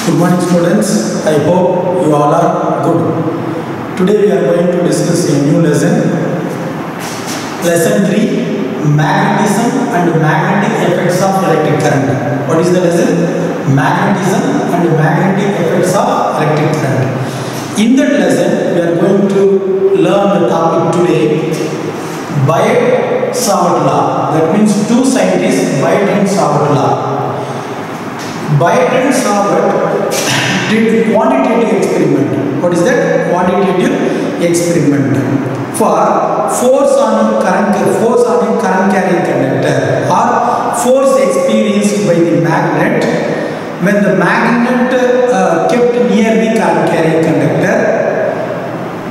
Good morning students, I hope you all are good. Today we are going to discuss a new lesson. Lesson 3, Magnetism and Magnetic Effects of Electric Current. What is the lesson? Magnetism and Magnetic Effects of Electric Current. In that lesson we are going to learn the topic today, Biot-Savart law. That means two scientists, Biot and Savart law. Biot and Savart did quantitative experiment. What is that? Quantitative experiment for force on a current carrying conductor or force experienced by the magnet when the magnet kept near the current carrying conductor,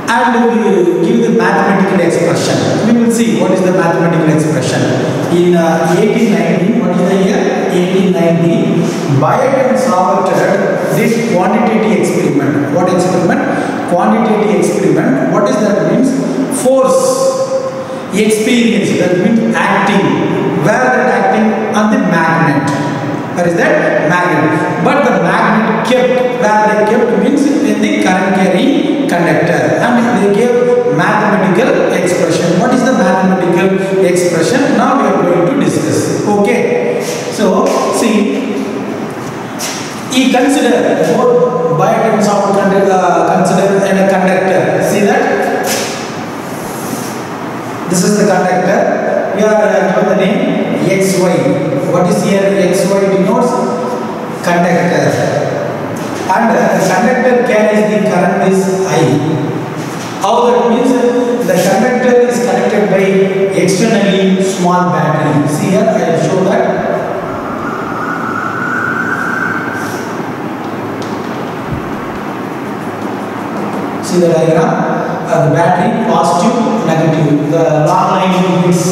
and we will give the mathematical expression. We will see what is the mathematical expression. In 1890, what is the year? 1890, Biot and Savart did quantitative experiment. What experiment? Quantitative experiment. What is that means? Force experience, that means acting. Where that acting? On the magnet. Where is that? Magnet. But the magnet kept, where they kept means in the current carrying conductor, and they gave mathematical expression. What is the mathematical expression? Now we are going to discuss. Okay. So see, he considered both Biot and Savart consider in a conductor. See that? This is the conductor. We are given the name XY. What is here? XY denotes conductor. And the conductor carries the current is I. How that means? The conductor is connected by externally small battery. See here, I will show that. See the diagram? The battery positive, negative. The long line indicates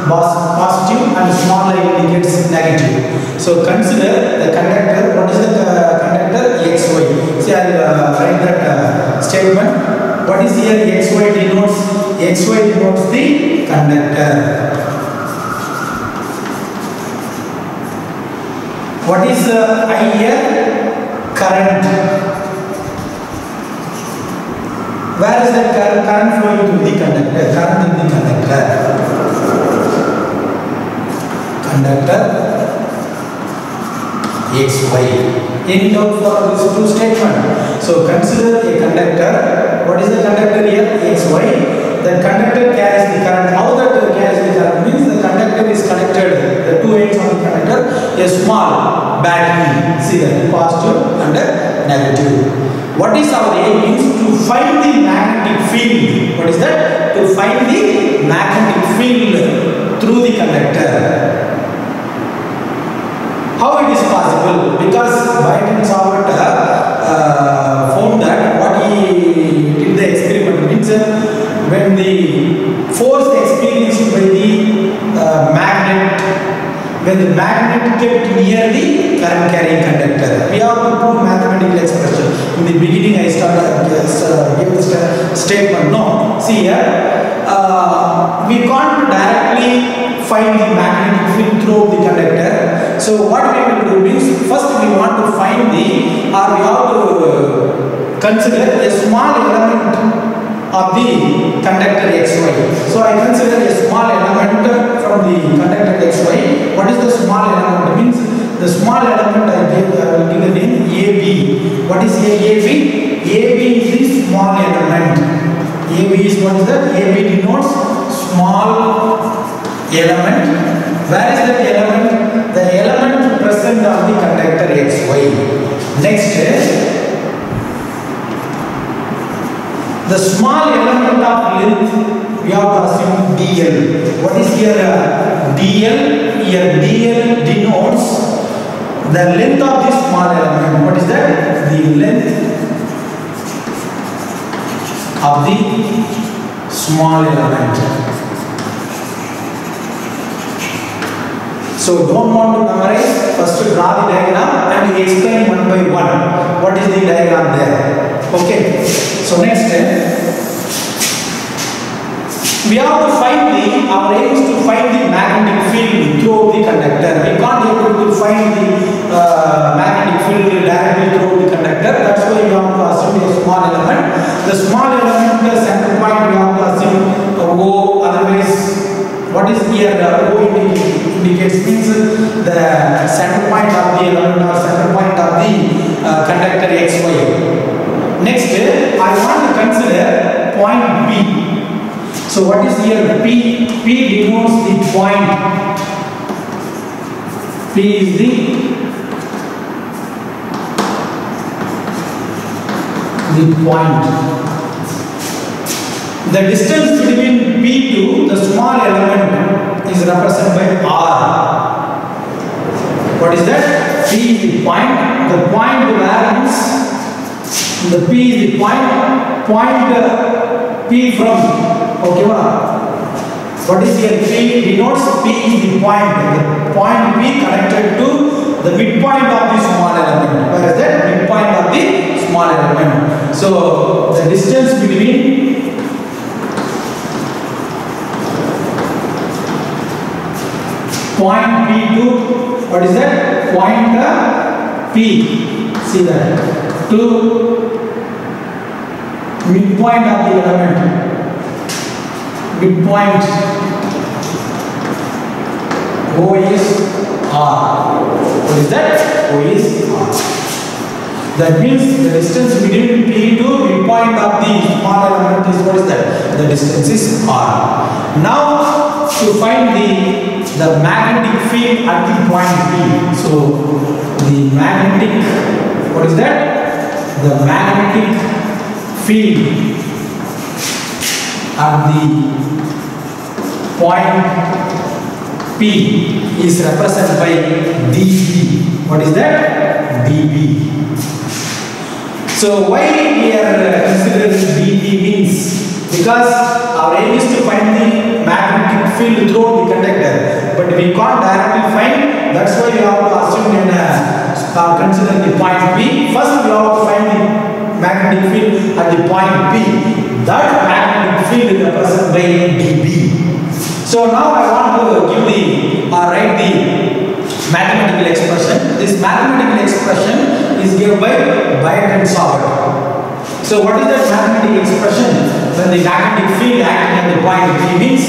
positive and small line indicates negative. So consider the conductor. What is the conductor? XY. See, I will write that statement. What is here? XY denotes. XY denotes the conductor. What is I here? Current. Where is the current flowing to the conductor? Current in the conductor. Conductor XY. Any doubt for this two statement? So consider a conductor. What is the conductor here? XY. The conductor carries the current. How that carries the current? Means the conductor is connected. The two ends of the conductor. A small battery. See that? Positive and negative. What is our aim? Means to find the magnetic field. What is that? To find the magnetic field through the conductor. How it is possible? Because Biot and Savart found that what he did the experiment means when the force experienced by the magnet, when the magnet kept near the current carrying conductor. We have to prove mathematical expression. In the beginning I gave this statement. No. See here, we can't directly find the magnetic field through the conductor. So what we will do means, first we want to find the, or we have to consider a small element of the conductor XY. So I consider a small element from the conductor XY. What is the small element? Means the small element I will give the name AB. What is AB? AB is the small element. AB is what is that? AB denotes small element. Where is that element? The element present on the conductor XY. Next, the small element of length, we have to assume DL. What is here? DL. Here DL denotes the length of this small element. What is that? The length of the small element. So don't want to memorize, first draw the diagram and explain one by one. What is the diagram there? Okay. So next, we have to find the, our aim is to find the magnetic field through the conductor. We can't able to find the magnetic field directly through the O indicates means the center point of the element or center point of the conductor XY. Next, I want to consider point P. So what is here? P denotes the point. P is the point. The distance between P to the small element is represented by R. What is that? P is the point. The point where is the P is the point. P from. Okay, what is here? P denotes P is the point. The point P connected to the midpoint of the small element. Where is that? Midpoint of the small element. So the distance between point P to what is that? Point P. See that? To midpoint of the element. Midpoint O is R. What is that? O is R. That means the distance between P to midpoint of the small element is what is that? The distance is R. Now to find the magnetic field at the point P. So the magnetic, what is that? The magnetic field at the point P is represented by dB. What is that? dB. So why we are considering dB means? Because our aim is to find the magnetic field throughout the conductor, but we can't directly find. That's why we have to assume and consider the point P. First we have to find the magnetic field at the point P. That magnetic field is represented by dB. So now I want to give write the mathematical expression. This mathematical expression is given by Bite and Sawat. So what is that mathematical expression? When the magnetic field acting at the point P means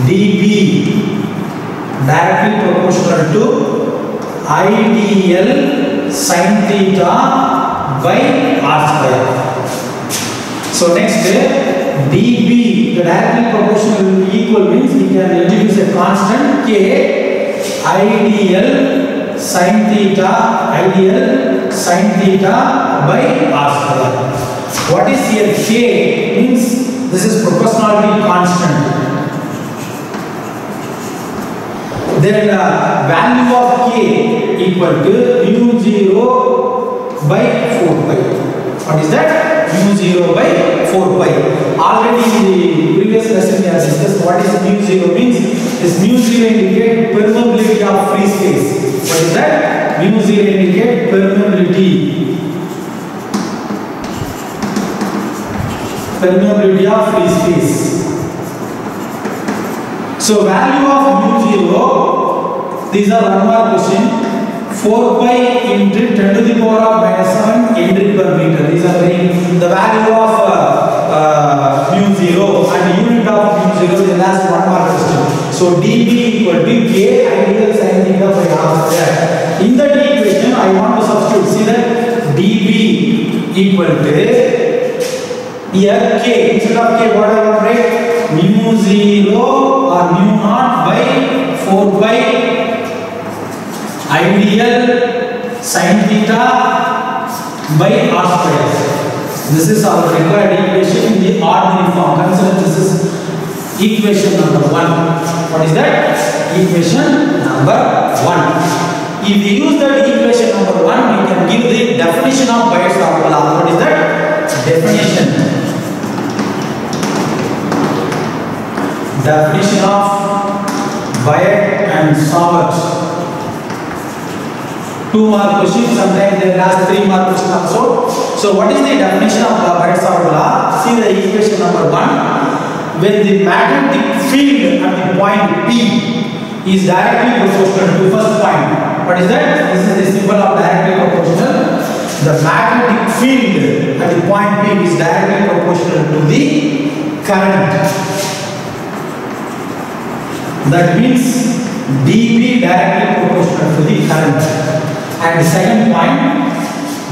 dB directly proportional to IDL sin theta by R square. So next, dB, the directly proportional will be equal means we can introduce a constant K, IDL sin theta by R square. What is here? K means this is proportionality constant. Then value of K equal to mu 0 by 4 pi. What is that? Mu 0 by 4 pi. Already in the previous lesson we have discussed what is mu 0 means. This mu 0 indicates permeability of free space. What is that? Mu 0 indicates permeability. Permeability of free space. So value of mu 0, these are one more question. 4 pi into 10 to the power of minus 7 Henry per meter. These are the value of mu 0 and unit of mu 0 is the last one more question. So dB equal to K ideal sin theta by R square. In that equation I want to substitute. See that dB equal to here K, instead of K what I want to write? Mu 0 or mu naught by 4 pi ideal sin theta by R square. This is our required equation in the ordinary form. Consider this is equation number 1. What is that? Equation number 1. If we use that equation number 1, we can give the definition of Biot-Savart law. What is that? Definition. Definition of Biot and Savart. 2 more questions, sometimes they will ask 3 more questions also. So what is the definition of Biot-Savart law? See the equation number 1. When the magnetic field at the point P is directly proportional to first point. What is that? This is the symbol of directly proportional. The magnetic field at the point P is directly proportional to the current. That means dB directly proportional to the current. And second point,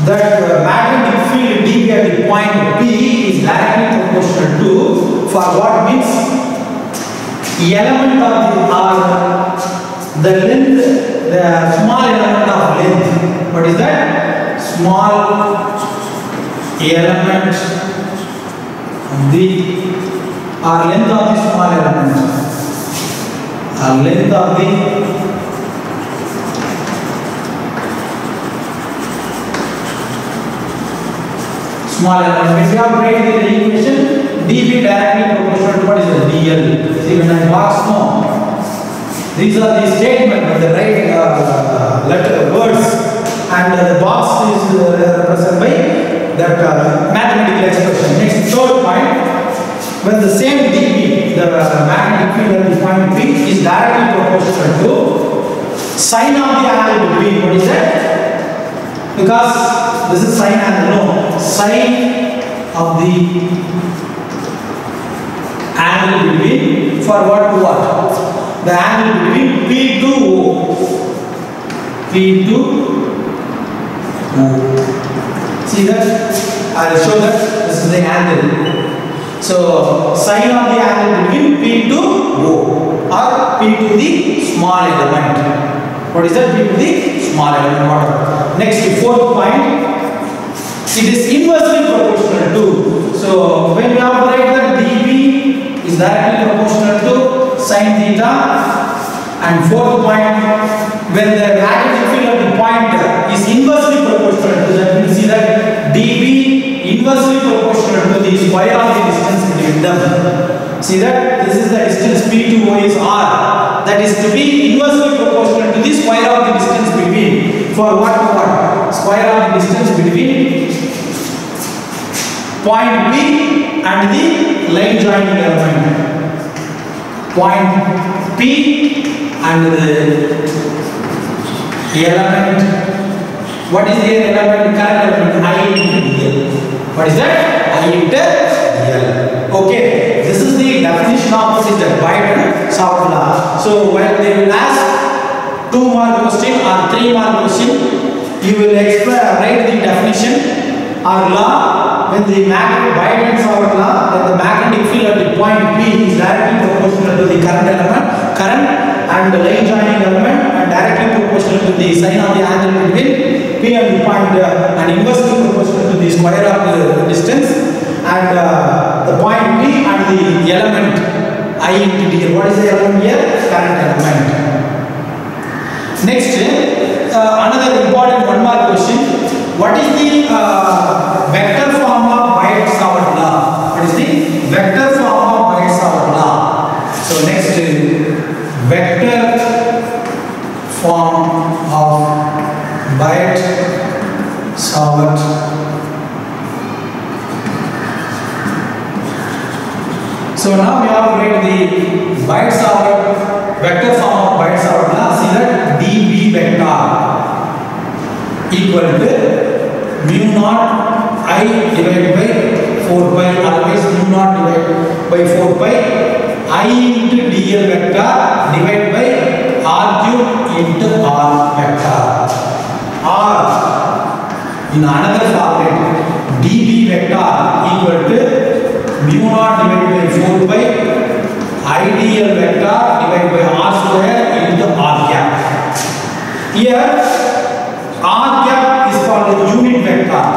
that magnetic field dB at the point P is directly proportional to, for what means element of the length, the small element of length. What is that? Small element of the length of the small element. Length of the small element. If you have written the equation, dB directly proportional to what is the dl. See, when I box no, these are the statement with the right letter words, and the box is represented by that mathematical expression. Next, third point. When the same dB, the magnetic field at the point P is directly proportional to sine of the angle between. What is that? Because this is sine angle. No, sine of the angle between, for what to what? The angle between P to O. P to O. See that? I will show that this is the angle. So, sine of the angle between P to O or P to the small element. What is that? P to the small element. Next, fourth point. It is inversely proportional to. So, when we operate the dB is directly proportional to sine theta. And fourth point, when the magnetic field at the point is inversely proportional to that, we will see that dB inversely proportional to the square of the distance between them. See that this is the distance P to O is R. That is to be inversely proportional to the square of the distance between. For what to what? Square of the distance between point P and the line joining element. Point P and the element. What is the element? Current element I into dl. What is that? I into dl. Okay, this is the definition of what is that? Biot-Savart law. So when they will ask 2 more question or 3 more question, you will write the definition or law. When the Biot-Savart law, when the magnetic field at the point P is directly proportional to the current element, and the line joining element, and directly proportional to the sine of the angle between P and the point, and inversely proportional to the square of the distance, and the point P and the element I into dl. What is the element here? Current element. Next, another important one more question. What is the vector form of Biot-Savart law? What is the vector form of Biot-Savart law? So next, vector form of Biot-Savart So now we have read the Biot-Savart vector form of Biot-Savart law. See that dB vector equal to mu naught I divided by 4 pi, always mu naught divided by 4 pi I into dl vector divided by r cube into r vector. Or in another format, dB vector equal to mu naught divided by 4 pi I dl vector divided by r square into r cap. Here r cap is called the unit vector.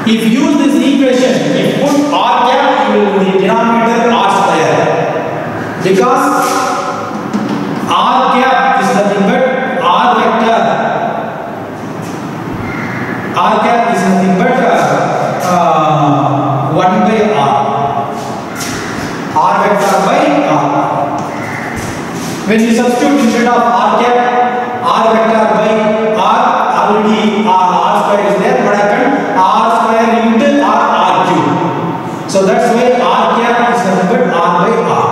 If you use this equation, if you put r cap, you will in the denominator r square, because r cap is nothing but r vector. R cap is nothing but 1 by r. R vector by r. When you substitute instead of r cap, r vector by r, already r square is there. What happened? R square into r cube. So that's why r cap is nothing but r by r.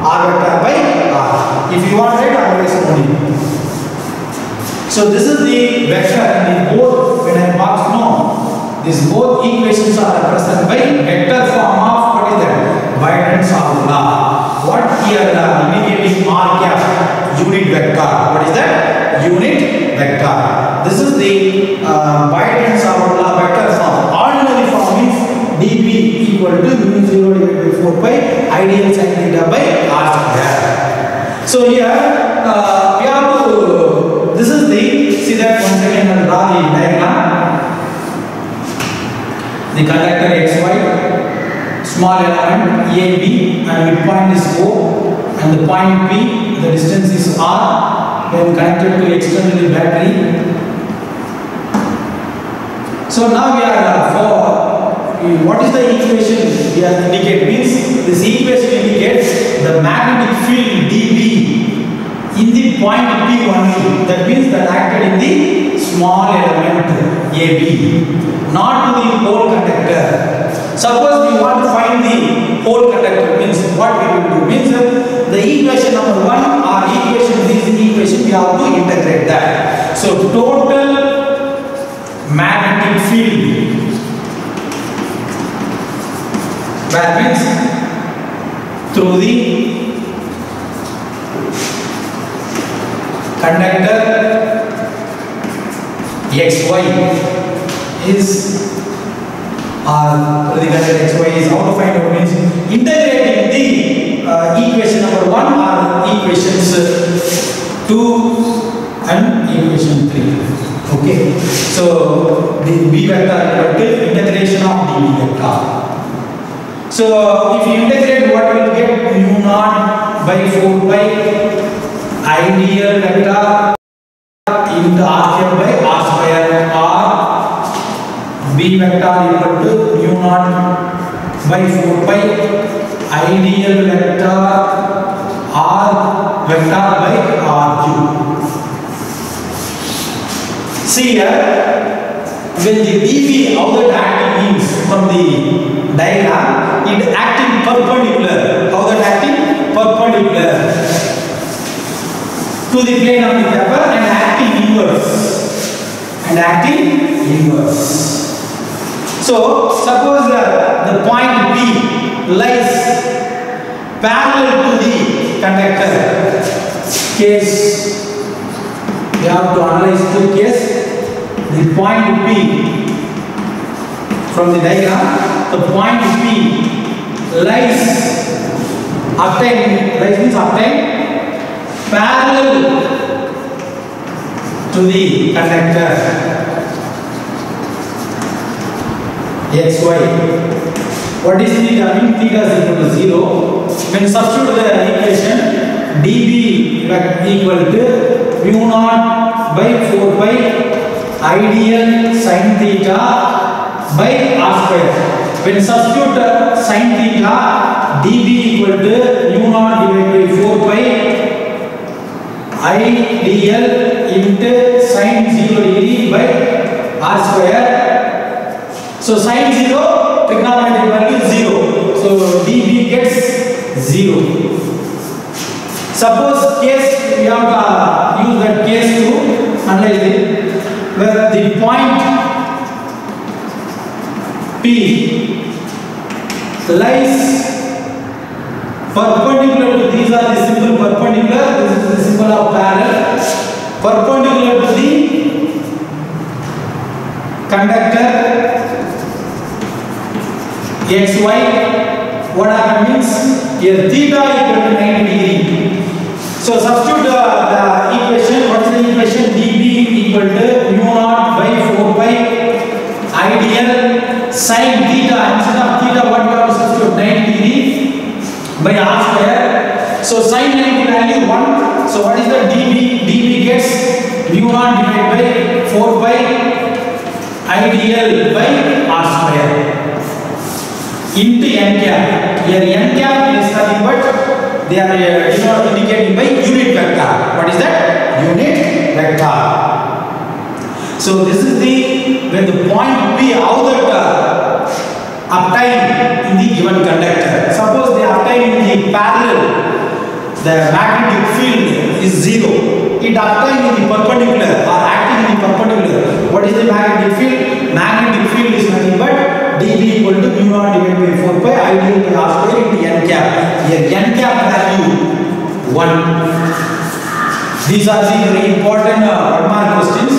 R vector by r. If you want it, otherwise only. So this is the vector in the both. When I box no, these both equations are represented by vector form of what is that? Biot-Savart law. What here indicating r cap, unit vector. What is that? Unit vector. This is the Biotin-Savart vector form. Ordinary form means dB equal to mu 0 divided by 4 pi ideal sin theta by r square. So here we have to, this is the, see that once again I will draw the diagram. The conductor xy, small element AB, and midpoint is O, and the point P, the distance is R, then connected to external battery. So now we are for what is the equation we are indicate means this equation indicates the magnetic field dB in the point P only. That means that acted in the small element AB, not to the whole conductor. Suppose we want to find the whole conductor, means what we will do means the equation number 1 or equation, this equation we have to integrate that. So total magnetic field, that means through the conductor xy is the conductor xy is how to find out means integrating the equation number 1 or equations 2 and equation 3. Okay, so the B vector equal to integration of dB vector. So if you integrate, what will get? Mu naught by 4 pi ideal vector into r cube by r square, or B vector equal to mu naught by 4 pi ideal vector r vector by r cube. See here, when the dB, how that acting means from the diagram, it acting perpendicular. How that acting? Perpendicular to the plane of the paper and acting inverse. And acting inverse. So, suppose the point P lies parallel to the conductor. Case, we have to analyze two cases. The point P, from the diagram, the point P lies obtained parallel to the conductor xy. What is theta? I mean theta is equal to 0. When substitute the equation, dB equal to mu naught by 4 pi ideal sin theta by r square. When substitute sin theta, dB equal to mu naught divided by 4 pi ideal into sin 0 degree by r square. So sin 0, trigonometric value 0. So dB gets 0. Suppose case we have to use that case to analyze it, where the point P lies perpendicular to, these are the symbol perpendicular, this is the symbol of parallel, perpendicular to the conductor xy. What happens means here theta equal to 90 degree. So substitute the equation. What is the equation? dB equal to mu naught by 4 pi ideal sin theta. Instead of theta, what we have to substitute? 90 degree by r square. So sin 90 value 1. So what is the dB? dB gets mu naught divided by 4 pi ideal by r square into n cap. Here n cap is nothing but they are indicating by unit vector. What is that? Unit vector. So this is the, when the point P, how that obtained in the given conductor. Suppose they obtain in the parallel, the magnetic field is 0. It obtained in the perpendicular or acting in the perpendicular. What is the magnetic field? Magnetic field is nothing but dB equal to mu naught divided by 4 pi ideal by r square into n cap. Here n cap value 1. These are the very important 1-mark questions.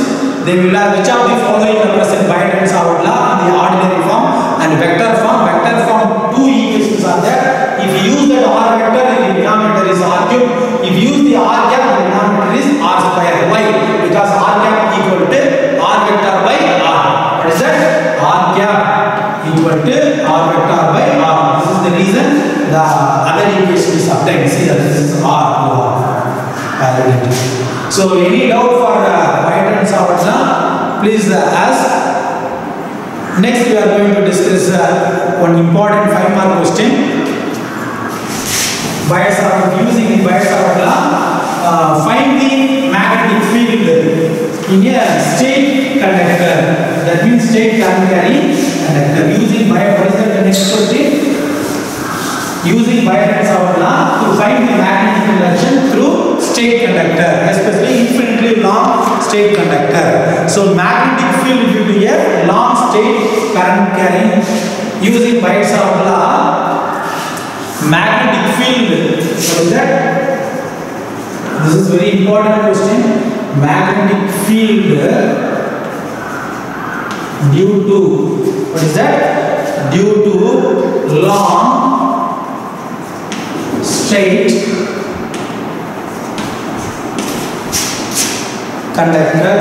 They will have which of the following represent Byte-Savart law in the ordinary form and vector form. Vector form, 2 equations are there. If you use that R vector, the denominator is R cube. If you use the R cap, the denominator is R square. Why? Because R cap equal to R vector by R. What is that? R cap equal to R vector by R. This is the reason the other equation is obtained. See that this is R to R. So any doubt for Byte-Savart law, please ask. Next we are going to discuss one important 5-mark question. Using the Byte-Savart law, find the magnetic field in a state conductor. That means state current carrying conductor. Using what is the next question? Using Byte-Savart law to find the magnetic induction through state conductor, especially infinitely long state conductor. So magnetic field due to a long state current carrying. Using Byte-Savart law, magnetic field. What is that? This is very important question. Magnetic field due to, what is that? Due to long straight conductor.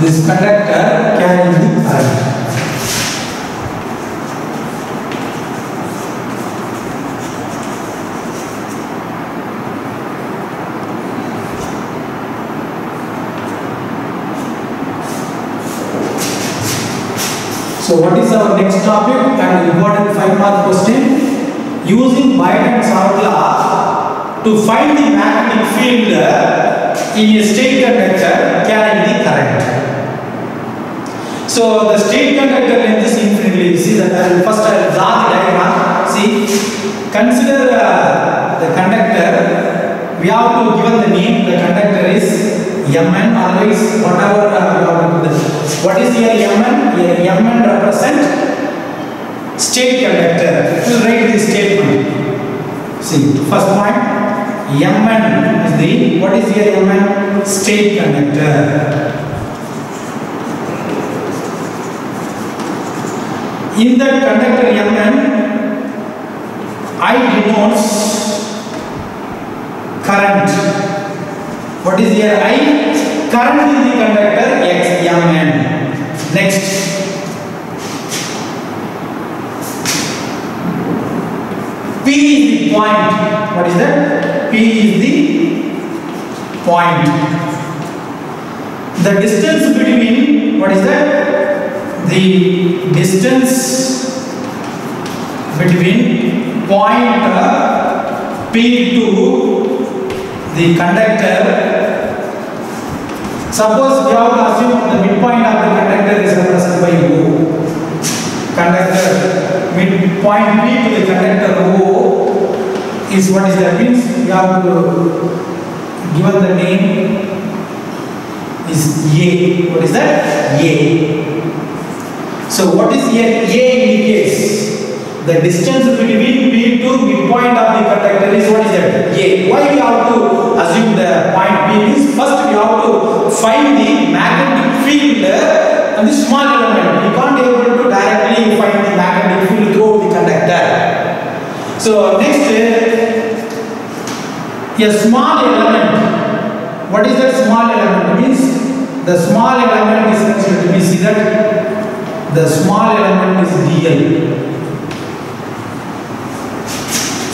This conductor carrying the current. So what is our next topic? An important 5-mark question. Using Byte-Savart law to find the magnetic field in a state conductor carrying the current. So the state conductor length is infinitely. See that first I will draw the diagram. See, consider the conductor. We have to given the name. The conductor is Mn. Always whatever we have to do. What is here Mn? Here Mn represent state conductor. We will write this statement. See, first point, Mn is the, what is here Mn? State conductor. In that conductor Mn, I denotes current. What is here I? Current in the conductor X, Mn. Next. P is the point. What is that? P is the point. The distance between, what is that? The distance between point P to the conductor. Suppose we have to assume the midpoint of the conductor is represented by O. Conductor midpoint P to the conductor O is, what is that? Means we have to given the name is A. What is that? A. So what is A indicates? The distance between P to midpoint of the conductor is, what is that? A. Why we have to assume the point P is? First we have to find the magnetic field and the small element. We can't able to directly find the magnetic field through the conductor. So next, a small element. What is that small element? Means the small element is considered to be, see that the small element is dl.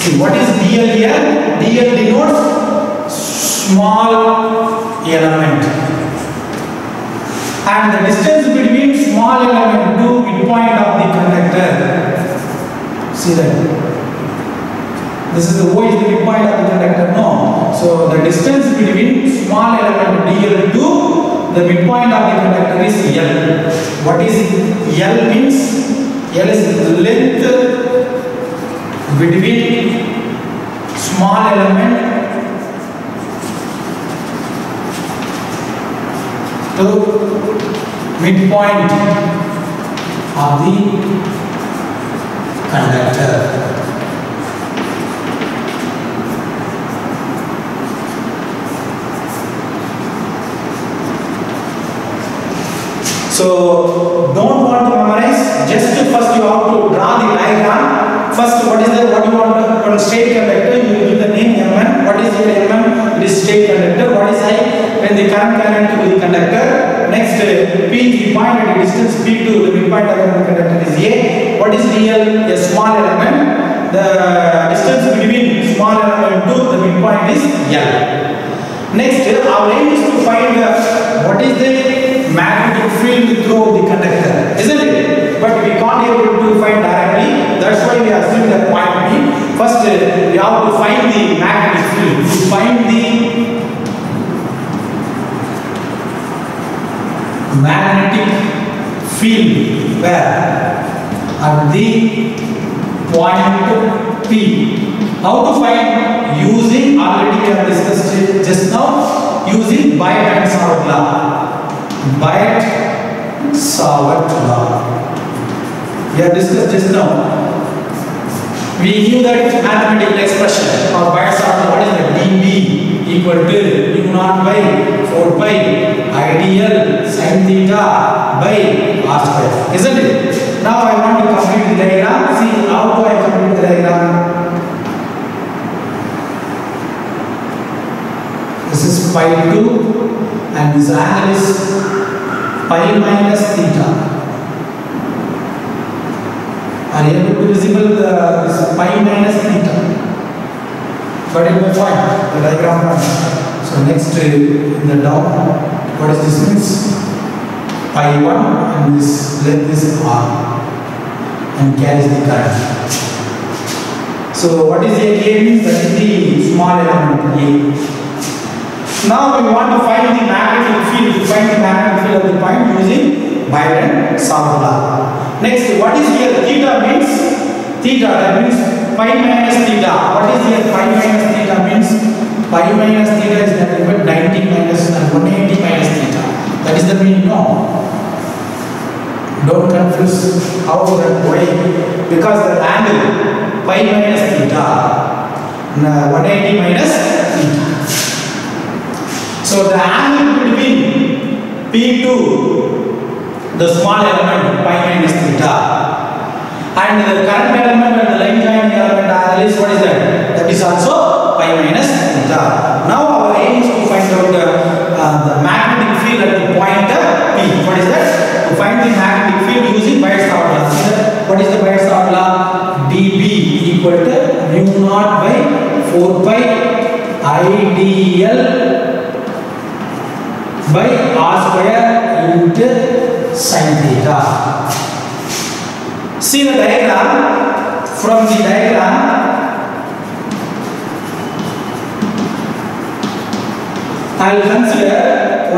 See, what is dl here? dl denotes small element. And the distance between small element to midpoint of the conductor. See that? This is the O is the midpoint of the conductor. No. So the distance between small element dl to the midpoint of the conductor is L. What is L means? L is the length between small element to midpoint of the conductor. So don't want to memorize. Just first you have to draw the diagram. First, what you want to, on straight conductor, you give the name Mn. What is your Mn? It is straight conductor. What is I? When the current to the conductor. Next, P is the point at a distance P2, the midpoint of the conductor is A. What is real? A small element. The distance between small element to the midpoint is L. Next, our aim is to find what is the magnetic field through the conductor, isn't it? But we can't able to find directly. That's why we assume that point B. First, we have to find the magnetic field. To find the magnetic field where at the point P. How to find? Using, already we have discussed it just now, using Biot and Savart law. Biot Savart law. We have discussed just now. We knew that mathematical expression of Biot Savart law. What is that? dB equal to mu naught by 4 pi ideal sin theta by r square, isn't it? Now I want to complete the diagram. See, how do I complete the diagram? This is pi 2 and this angle is pi minus theta. Are you able to visible this pi minus theta? But in the point, the diagram point. So next in the down, what is this means? Pi 1 and this length is r and carries the current. So what is the A means? That is the small element A. Now we want to find the magnetic field. To find the magnetic field of the point using Biot and Savart law. Next, what is here? Theta means theta. That means pi minus theta. What is here? Pi minus theta means pi minus theta is nothing but 90 minus 180 minus theta. That is the meaning. No. Don't confuse how that why. Because the angle pi minus theta 180 minus theta. So the angle between P2, the small element pi minus theta, and the current element and the line joining element is what is that? That is also pi minus theta. Now our aim is to find out the magnetic field at the point P. What is that? To find the magnetic field using Biot Savart law. What is the Biot Savart law? dB equal to mu naught by 4 pi ideal by r square into sin theta. See the diagram. From the diagram, I will consider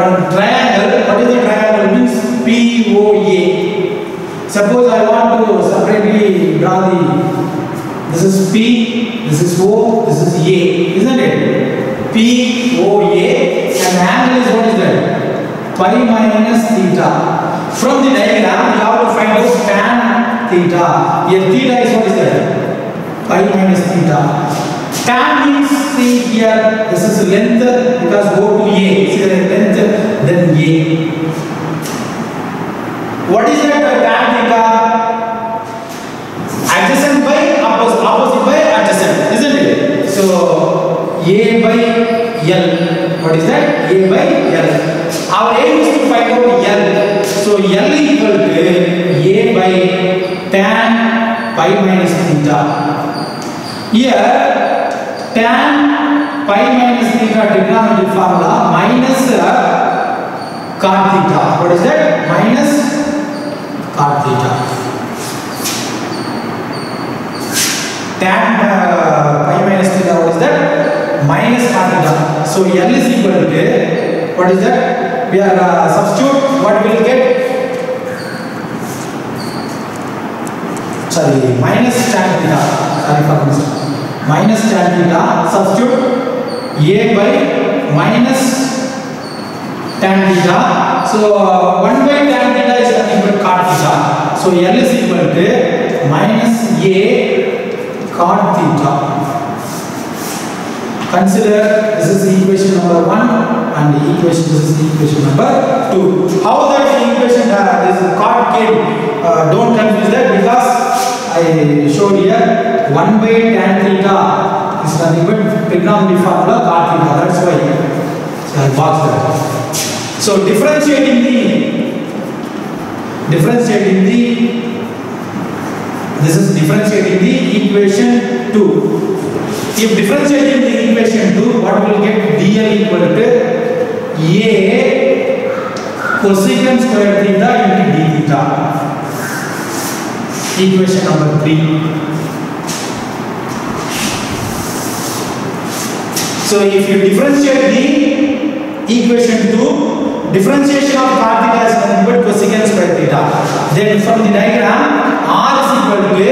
one triangle. What is the triangle? Means POA. Suppose I want to separately draw the. This is P. This is O. This is A. Isn't it? POA. And the angle is what is that? Pi minus theta. From the diagram, you have to find out tan theta. Here theta is what is that? Pi minus theta. Tan means, see here, this is length because go to A. See the length, then A. What is that tan theta? Adjacent by opposite, opposite by adjacent, isn't it? So A by L. What is that? A by L. Our aim is to find out L. So L equal to A by tan pi minus theta. Here tan pi minus theta trigonometric formula minus cot theta. What is that? Minus cot theta. Tan pi minus theta, what is that? Minus cot theta. So L is equal to, what is that? We are substitute, what we will get? Sorry, minus tan theta. Sorry for mistake. Minus tan theta, substitute A by minus tan theta. So 1 by tan theta is nothing but cot theta. So L is equal to minus A cot theta. Consider this is equation number 1. and equation, this is equation number 2. How that equation is cot k, don't confuse that, because I showed here 1 by tan theta is nothing but trigonometry formula cot theta, that's why. So I box that. So differentiating the this is differentiating the equation 2. If differentiating the equation 2, what will get? dl equal to a cosecant square theta into d theta. Equation number 3. So if you differentiate the equation 2, differentiation of cot theta is nothing but cosecant square theta. Then from the diagram, r is equal to a,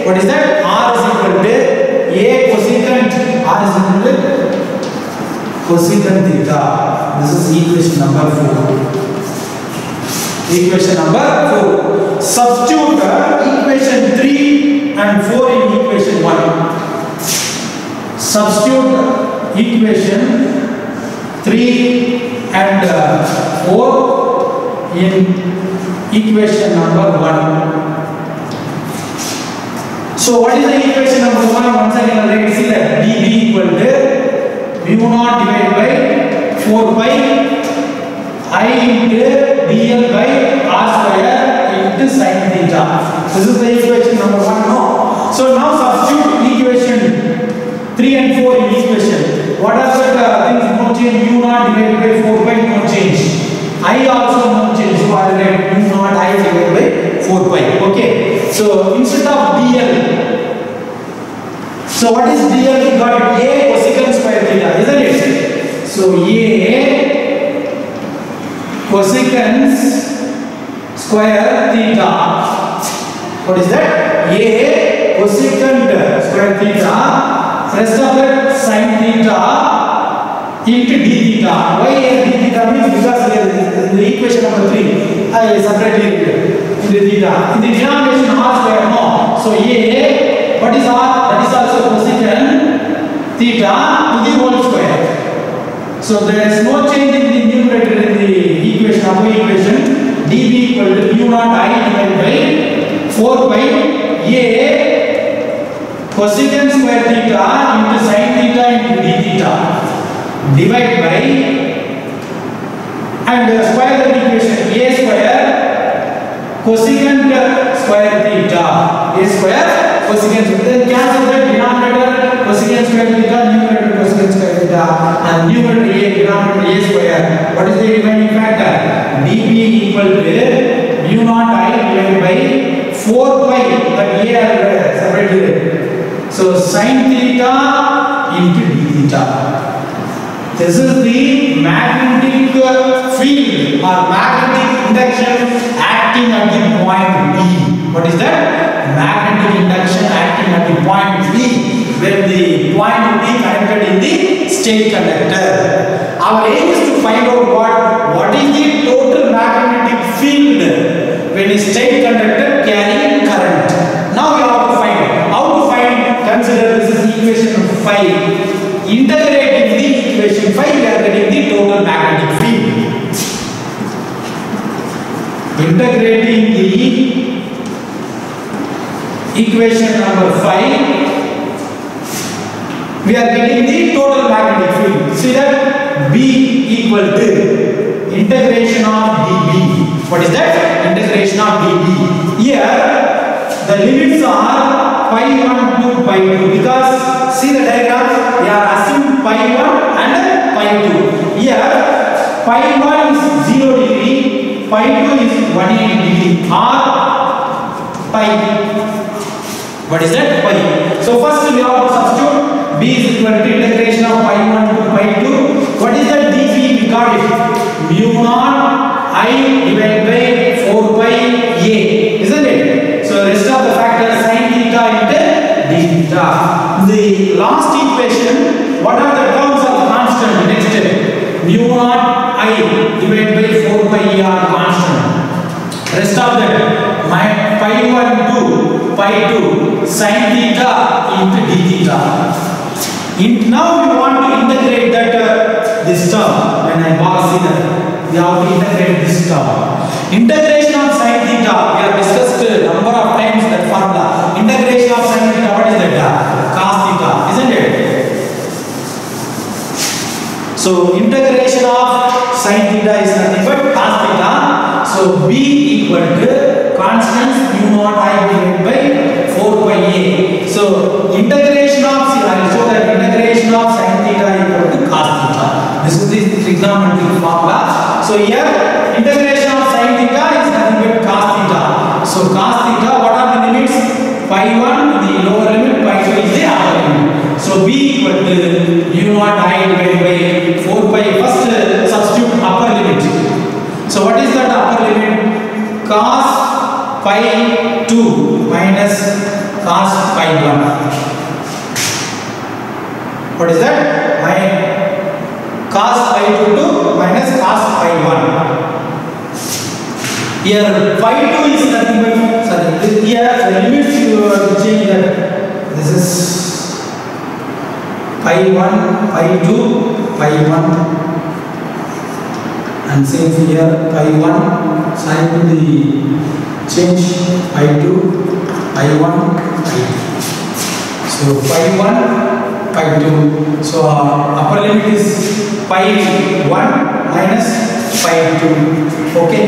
what is that? R is equal to a cosecant, r is equal to cosecant theta. This is equation number 4. Equation number 4. Substitute equation 3 and 4 in equation 1. Substitute equation 3 and 4 in equation number 1. So what is the equation number 1? Once again I'll write, see that dB equal to mu naught divided by 4 pi I into dl by r square into sin theta. This is the equation number 1 now. So now substitute equation 3 and 4 in equation. What are the things no change? Mu naught divided by 4 pi no change. I also no change. So I will write mu naught I divided by 4 pi. Okay. So instead of dl, so what is dl? We got a cosecant square theta, isn't it? So a cosecant square theta. What is that? A cosecant square theta. Rest of that sin theta into d theta. Why d theta means? Because in the equation number 3, I separately written into theta. In the denomination r square, no. So a, what is r? That is also cosecant theta to the whole square. So there is no change in the numerator in the equation, above equation. dB equal to mu naught I divided by 4 pi a cosecant square theta into sin theta into d theta. Divide by and square the equation. A square cosecant square theta. A square cosecant. Then cancel the denominator cosecant square theta, numerator cosecant square theta, and numerator a, denominator a square. What is the dividing factor? dB equal to mu naught I divided by 4 pi. But here separately. So sin theta into d theta. This is the magnetic field or magnetic induction acting at the point B. What is that? Magnetic induction acting at the point B, when the point will be connected in the state conductor. Our aim is to find out what is the total magnetic field when a state conductor carrying current. Now we have to find how to find. Consider this is equation 5. Integrating the equation 5, we are getting the total magnetic field. Integrating the equation number 5, we are getting the total magnetic field. See that B equal to integration of dB. What is that? Integration of dB. Here the limits are pi 1 to pi 2, because see the diagram, we are assuming pi 1 and pi 2. Here pi 1 is 0 degree, pi 2 is 180 degree, or pi. What is that? Pi. So first we have to substitute. B is equal to integration of pi 1 to pi 2. What is that dB? We got it. Mu naught I divided by 4 pi a, isn't it? So rest of the factors sin theta into d theta. The last equation, what are the terms of the constant? Next mu naught I divided by 4 pi a are constant. Rest of that my pi 1 to pi 2 sin theta into d theta. Now we want to integrate that we have to integrate this term. Integration of sin theta, we have discussed number of times that formula. Integration of sin theta, what is that? Cos theta, isn't it? So integration of sin theta is nothing but cos theta. So b equal to constant mu naught I divided by 4 pi a. So integration of, see, I will show that integration of sin theta equal to cos theta. This is the trigonometric formula. So here integration of sin theta is nothing but cos theta. So cos theta, what are the limits? Pi 1 the lower limit, pi 2 is the upper limit. So b equal to mu naught I divided by 4 pi. First substitute upper limit. So what is that upper limit? Cos pi 2 minus cos pi 1. What is that? My cos pi 2 minus cos pi 1. Here pi 2 is nothing but, sorry, here the limits you have to change that. This is pi 1, pi 2, pi 1. And same here, pi 1, sign to the change, pi 2, pi 1, pi 2. So pi 1, pi 2. So upper limit is pi 1 minus pi 2. Okay.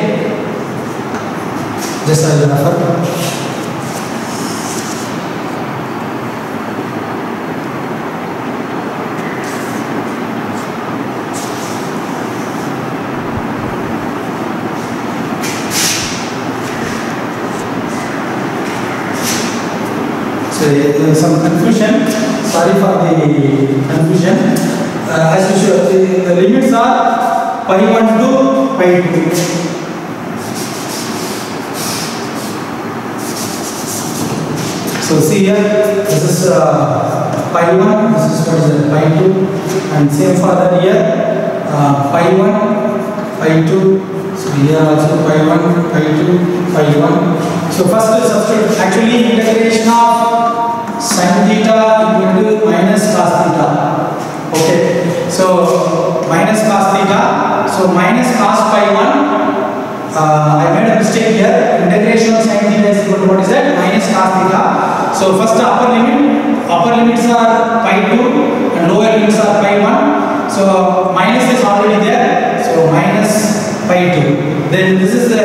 Just I will refer. Some confusion. Sorry for the confusion. As usual, the limits are pi 1 to pi 2. So see here, this is pi 1. This is what is pi 2, and same for that here, pi 1, pi 2. So here also pi 1, pi 2, pi 1. So first substitute. Actually, integration of sin theta equal to minus cos theta. Okay. So minus cos theta. So minus cos pi 1. I made a mistake here. Integration of sin theta is equal to what is that? Minus cos theta. So first upper limit. Upper limits are pi 2 and lower limits are pi 1. So minus is already there. So minus pi 2. Then this is the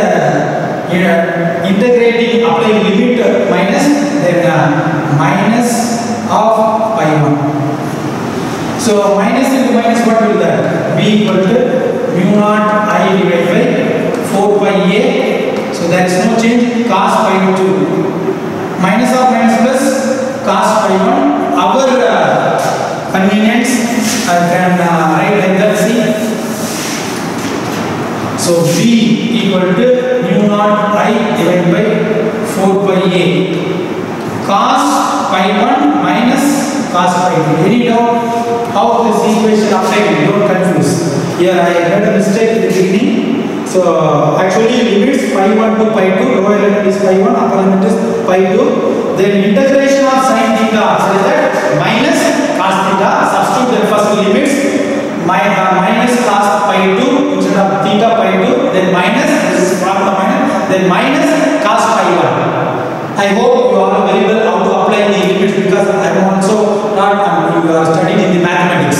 integrating, applying limit minus, then minus of pi 1. So minus into minus, what will that? B equal to mu naught I divided by 4 pi a. So there is no change. Cos pi 2 minus of minus plus cos pi 1. Our convenience I can write like that. See. So B equal to mu naught I divided by 4 pi a. Cos pi 1 minus cos pi 2. Any doubt how this equation applied? Don't confuse. Here I made a mistake in the beginning. So actually limits pi 1 to pi 2. Lower limit is pi 1, upper limit is pi 2. Then integration of sin theta. So is that minus cos theta. Substitute the first limits. Minus cos pi 2 instead of theta pi 2, then minus, this is formula minus, then minus cos pi 1. I hope you are very well how to apply the limits, because I am also not, you are studying in the mathematics.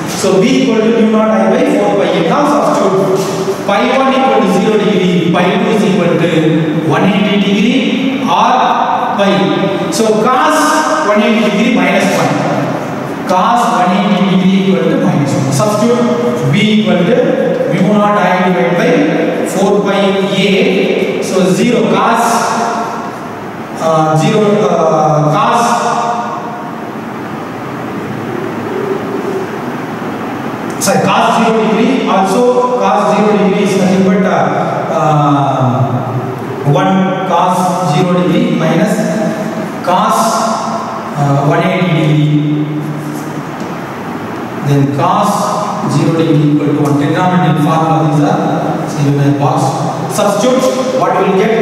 So b equal to mu naught I by 4 pi a. Now substitute pi 1 equal to 0 degree, pi 2 is equal to 180 degree or pi. So cos 180 degree minus 1. Cos 180 degree equal to minus 1. Substitute b equal to mu naught I divided by 4 pi a. So 0 cos 0 cos sorry cos 0 degree, also cos 0 degree is nothing but 1 cos 0 degree minus cos 180 degree. Then cos 0 degree equal to 1. Trigonometric formula is a single box. Substitute, what will get?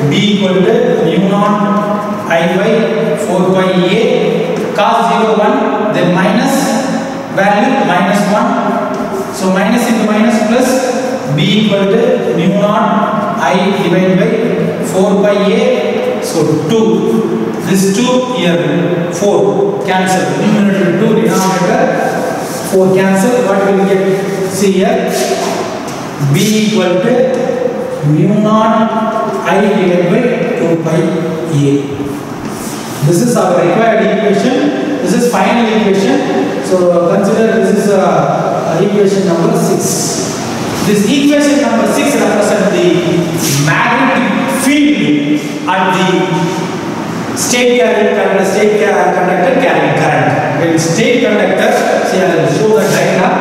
B equal to mu naught I by 4 pi a. Cos 0 1, then minus value minus 1. So minus into minus plus B equal to mu naught I divided by 4 by A. So 2. This 2 here 4 cancel. Numerator 2, denominator 4 cancel. What will we get? See here. B equal to mu naught I divided by 2 by A. This is our required equation. This is final equation. So consider this is equation number 6. This equation number 6 represents the magnetic field at the state conductor carrying current. When state conductor, see I will show the diagram.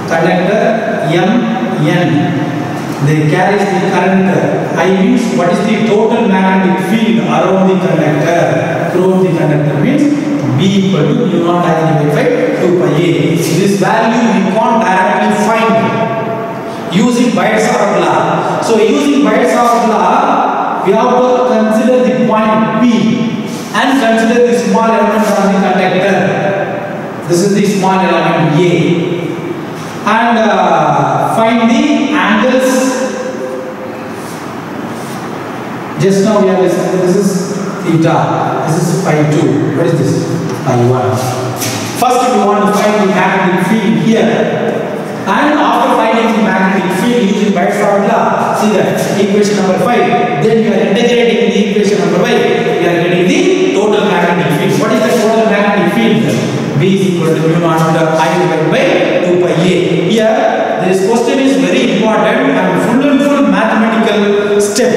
Conductor MN. They carry the current. I means what is the total magnetic field around the conductor? Through the conductor means B equal to mu naught I divided by 2 pi A. This value we can't directly find using Biot-Savart law. So using Biot-Savart law, we have to consider the point P and consider the small element on the conductor. This is the small element A. And find the angles. Just now we have decided this is theta, this is phi 2. What is this? Phi 1. First we want to find the magnetic field here. And after finding the magnetic field using Biot-Savart law, see that equation number 5. Then we are integrating the equation number 5. We are getting the total magnetic field. What is the total magnetic field? B is equal to mu naught I divided by 2 pi A. Here, this question is very important and full mathematical step.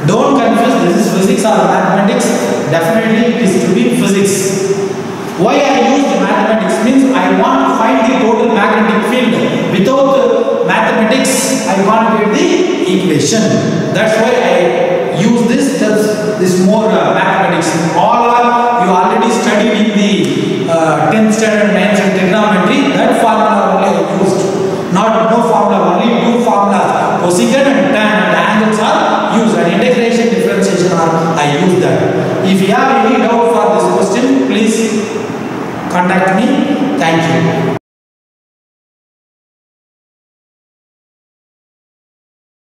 Don't confuse this is physics or mathematics. Definitely it is to be physics. Why I used mathematics means I want to find the total magnetic field. Without mathematics, I can't get the equation. That's why I use this more mathematics. All are you already studied in the 10th standard, 9th standard trigonometry. That formula only I used. Not no formula, only two formulas. Cosecant and tan and angles are used. And integration, differentiation are I use that. If you have any doubt for this question, please contact me. Thank you.